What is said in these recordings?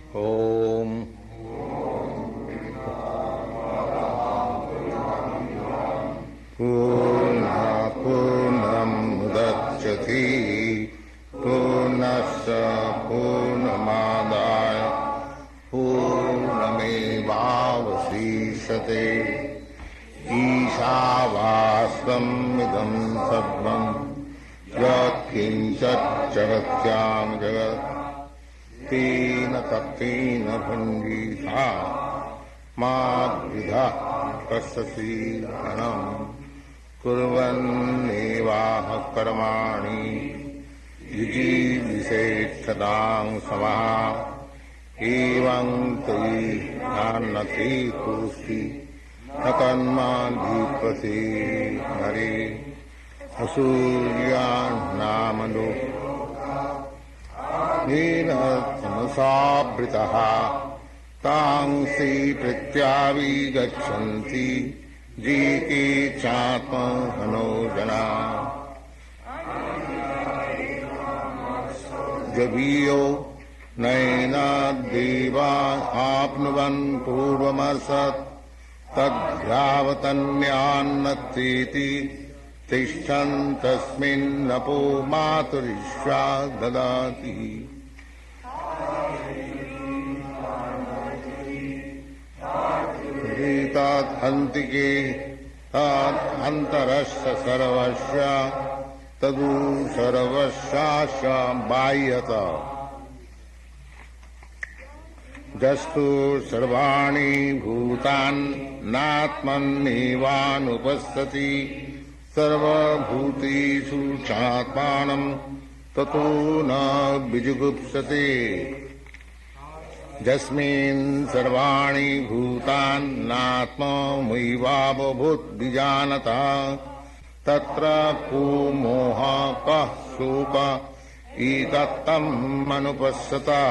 Om Purnat Purnam Mudachyati Purnasya Purnamadaya Purnamevavasishyate Īśāvāsvam idam sarvam yat kinchat jagatyam jagat tena tattena bhunditha madvidha kasasi dhanam kurvannevaha karmani yujīviseṭṭhataṃ samah evaṃ tayi nānnati tusti nakanmadhipati hari asuryanamano nena tamasabritaha tāṃ prityavigacchanti jīke chātma hanojana jabiyo naina deva apnuvan purvamasat tadhyavatanyannatiti tishtantasminnapo maturishya dadati tat hantike tat antarasya sarvasya tadu sarvasya bhayyata jastu sarvāni bhūtān nātmannevanupassati sarvabhūtīṣu chātmānam tato na bijugupsate jasmin sarvāni bhūtān nātmamevabhūt bijanata tatra ko moha kah soka etattam manupassata.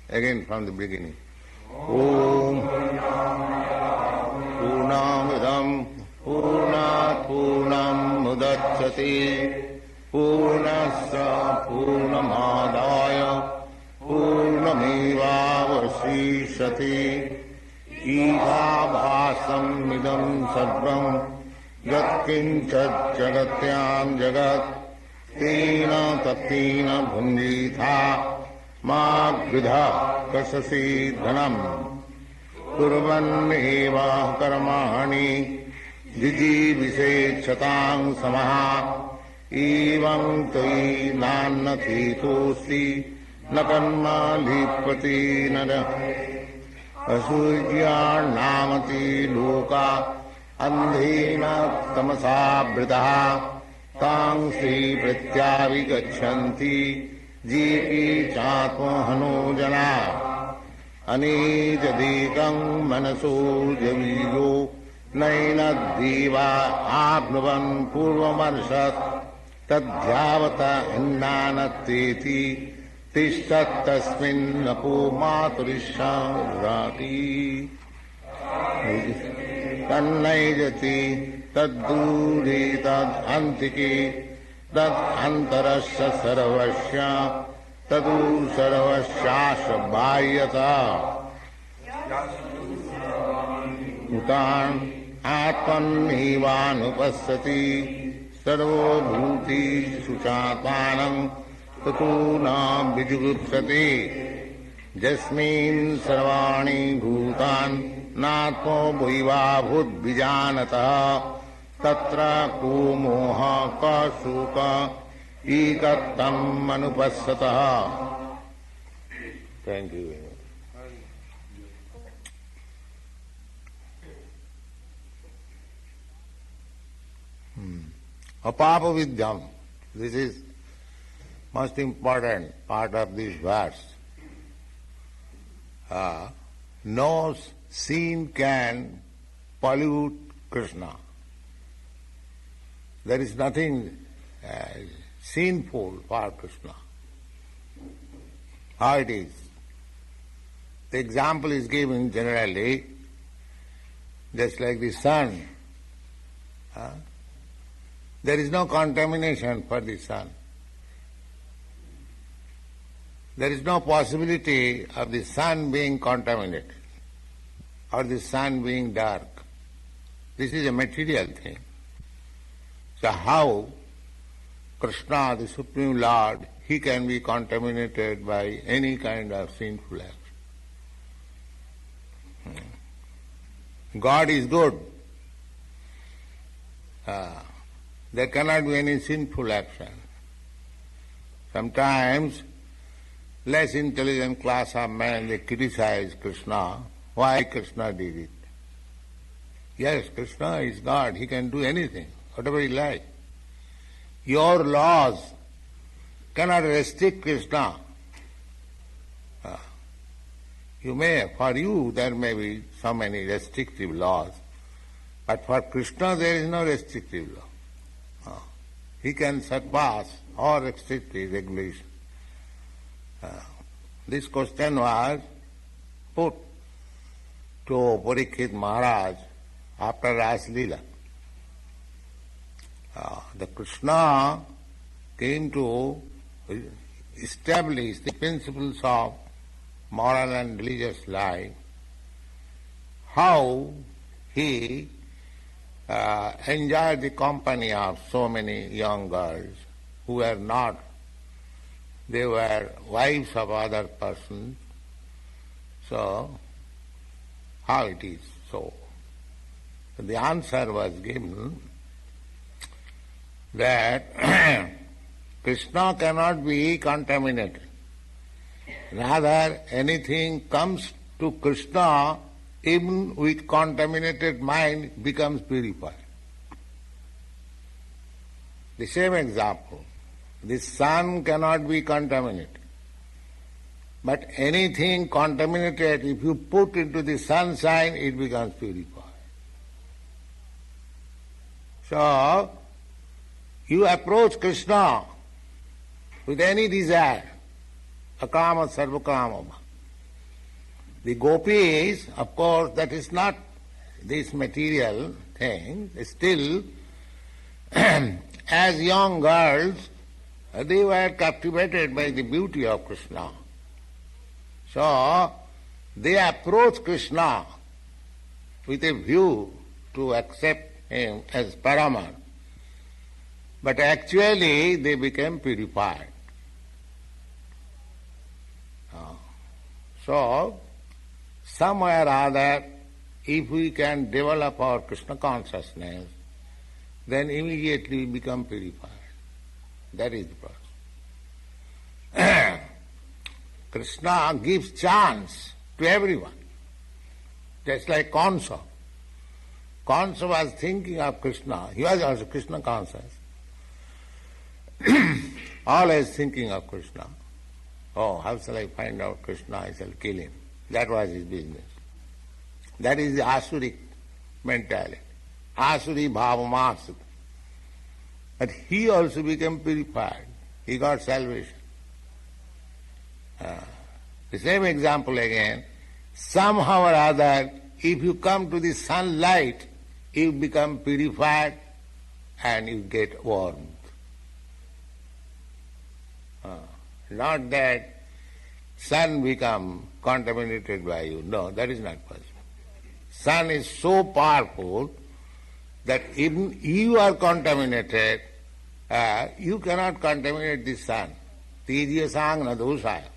Again from the beginning. Om Purnamidam Purnat Purnam Mudachyate Purnasya Purnamadaya Purnamevavasishyate Īśāvāsvam idam sarvam yat kinchat jagatyam jagat tena tattena bhunditha madvidha kasasi dhanam kurvaneva karmani jijīviseṭṭhataṃ samah evaṃ tayi nānnati tosti nakanmadhipati nara asuryanamati loka andhena tamasābritaha tāṃ prityavigacchanti jīke chātma hanojana anejadekam manaso javiyo naina deva apnuvan purvamarsat tadhyavata annanateti tishtat tasmin napo maturisham rati kannayjati taddure tad antike tad antarasya sarvasya tadu sarvasya bhayyata utan atmannevanupassati sarvabhūtīṣu chātmānam tato na bijugupsate jasmin sarvāni bhūtān nātmamevabhūt bijanata tatra ko moha ka soka etattam manupassata. Thank you. Apapa vidyam. This is most important part of this verse. No sin can pollute Kṛṣṇa. There is nothing sinful for Kṛṣṇa. How it is? The example is given generally, just like the sun. There is no contamination for the sun. there is no possibility of the sun being contaminated or the sun being dark. This is a material thing. So how Kṛṣṇa, the Supreme Lord, he can be contaminated by any kind of sinful action? God is good. There cannot be any sinful action. Sometimes less intelligent class of men, they criticize Kṛṣṇa. Why Kṛṣṇa did it? Yes, Kṛṣṇa is God. He can do anything, whatever he likes. Your laws cannot restrict Kṛṣṇa. For you there may be so many restrictive laws, but for Kṛṣṇa there is no restrictive law. He can surpass all restrictive regulation. This question was put to Parīkṣit Mahārāja after rasa-līlā. The Kṛṣṇa came to establish the principles of moral and religious life, how he enjoyed the company of so many young girls who were not, they were wives of other persons. So, how it is so? The answer was given that Kṛṣṇa cannot be contaminated. Rather, anything comes to Kṛṣṇa, even with contaminated mind, becomes purified. The same example, the sun cannot be contaminated. But anything contaminated, if you put into the sunshine, it becomes purified. So, you approach Kṛṣṇa with any desire, Akāmaḥ, sarva-kāmo. The gopīs, of course, that is not this material thing. Still, as young girls, they were captivated by the beauty of Kṛṣṇa. So, they approach Kṛṣṇa with a view to accept him as paramour. But actually, they became purified. So, somewhere or other, if we can develop our Kṛṣṇa consciousness, then immediately we become purified. That is the process. Kṛṣṇa gives chance to everyone. Just like Kṛṣṇa. Kṛṣṇa was thinking of Kṛṣṇa. He was also Kṛṣṇa conscious. Always thinking of Kṛṣṇa. Oh, how shall I find out Kṛṣṇa? I shall kill him. That was his business. That is the asuric mentality. Asuri bhavamasat. But he also became purified. He got salvation. The same example again. Somehow or other, if you come to the sunlight, you become purified and you get warmth. Not that sun become contaminated by you. No, that is not possible. Sun is so powerful that even you are contaminated, you cannot contaminate the sun. Tejya sangna dosaya.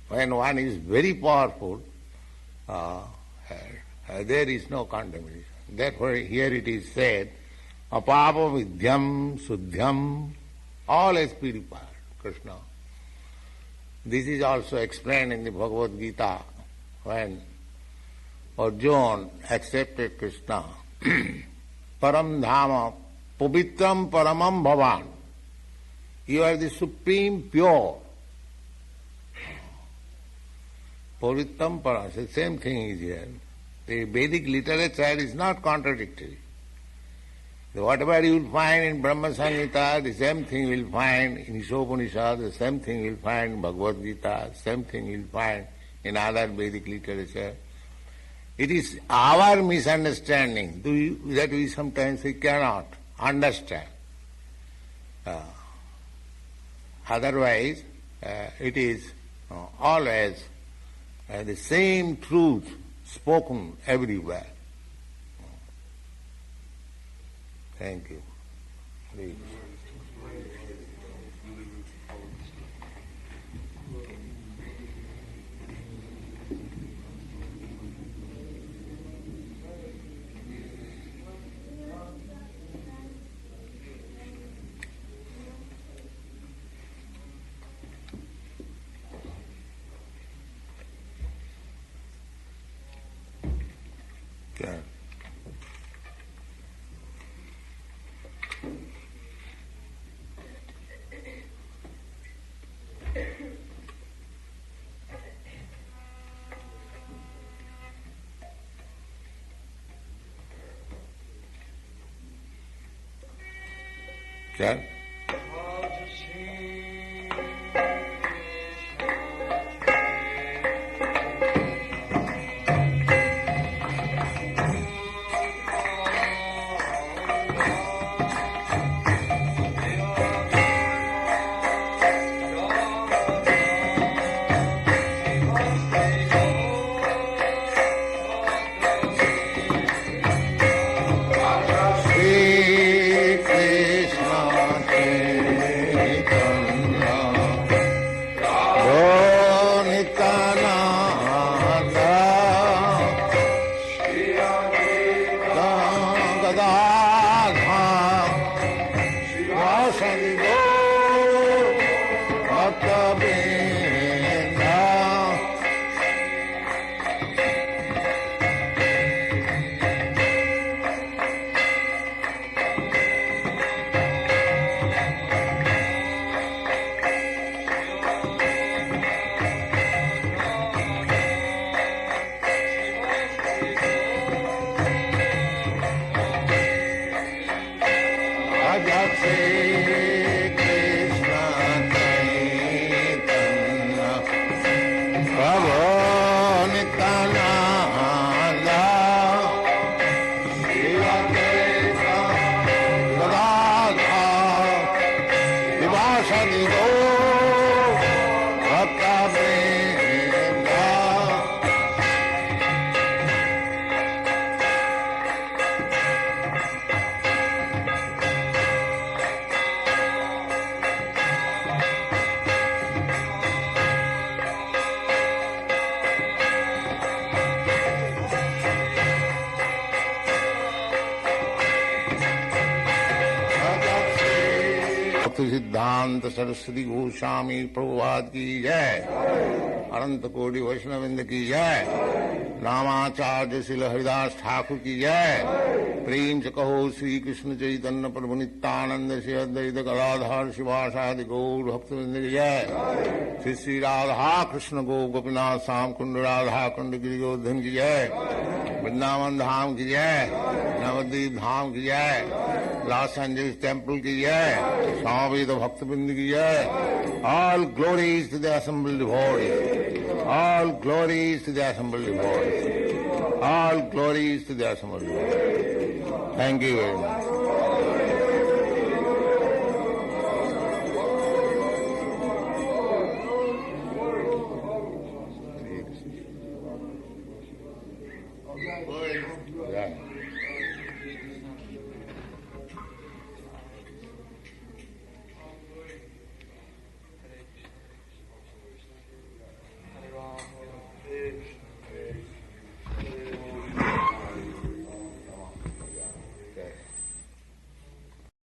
When one is very powerful, there is no contamination. Therefore here it is said, apāpa vidyam suddhyam, all is purified, Kṛṣṇa. This is also explained in the Bhagavad Gita when Arjuna accepted Kṛṣṇa. Param dhama pavitram paramam bhavan. You are the supreme pure. Pavitram param, the same thing is here. The Vedic literature is not contradictory. Whatever you will find in Brahma Samhita, the same thing you will find in Ishopanishad, the same thing you will find in Bhagavad Gita, the same thing you will find in other Vedic literature. It is our misunderstanding that we sometimes cannot understand. Otherwise, it is always the same truth spoken everywhere. Thank you. Please. Okay. Okay. सिद्धांत सरस्वती गोस्वामी प्रभुपाद की जय, अनंत कोटि वैष्णववृंद की जय, नामाचार्य श्रील हरिदास ठाकुर की जय। प्रेम से कहो श्री कृष्ण चैतन्य प्रभु नित्यानंद श्री अद्वैत गदाधर शिवासादि गौर भक्तवृंद की जय। श्री श्री राधा कृष्ण गो गोपीनाथ श्याम कुंड राधा कुंड गिरिजोधन की जय, वृंदावन धाम की जय, नवद्वीप धाम की जय, लॉस एंजलिस टेम्पल की जय, समवेत भक्तवृंद की जय। All glories to the assembled devotees. All glories to the assembled devotees. All glories to the assembled devotees. Thank you very much.